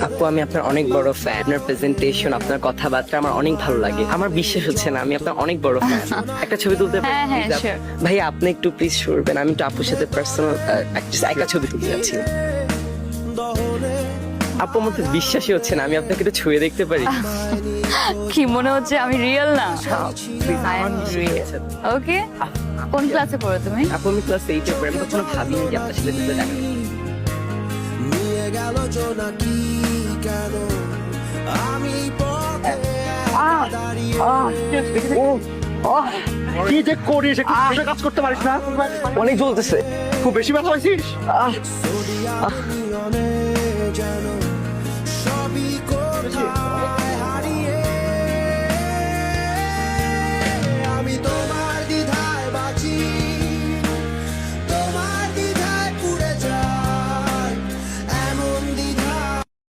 আপু আমি আপনার অনেক বড় ফ্যান। আপনার প্রেজেন্টেশন, আপনার কথাবার্তা আমার অনেক ভালো লাগে। আমার বিশ্বাস হচ্ছে না, আমি আপনার অনেক বড় ফ্যান। একটা ছবি তুলতে পারি? হ্যাঁ, Please, sure. ভাই আপনি একটু প্লিজ সরবেন, আমি একটু আপুর সাথে পার্সোনাল একটা ছবি তুলতে যাচ্ছি। আপু আমার তো বিশ্বাসই হচ্ছে না, আমি আপনাকে একটু ছুঁয়ে দেখতে পারি? কি মনে হচ্ছে আমি রিয়েল না? Please, I am আমার বিশ্বাস real. হচ্ছে না। ওকে, কোন ক্লাসে পড়ো তুমি? আপু আমি ক্লাস 8 এ পড়ি, আমি কখনো ভাবিনি যে আপনার সাথে তুলতে দেখা করবো। নিয়ে গেল জোনাকি কেন আমি পথে দাঁড়িয়ে কি যে করিস একটু বসে কাজ করতে পারিস না? অনেক জ্বলতেছে। খুব বেশি ব্যথা পাইছিস? অনেক যেন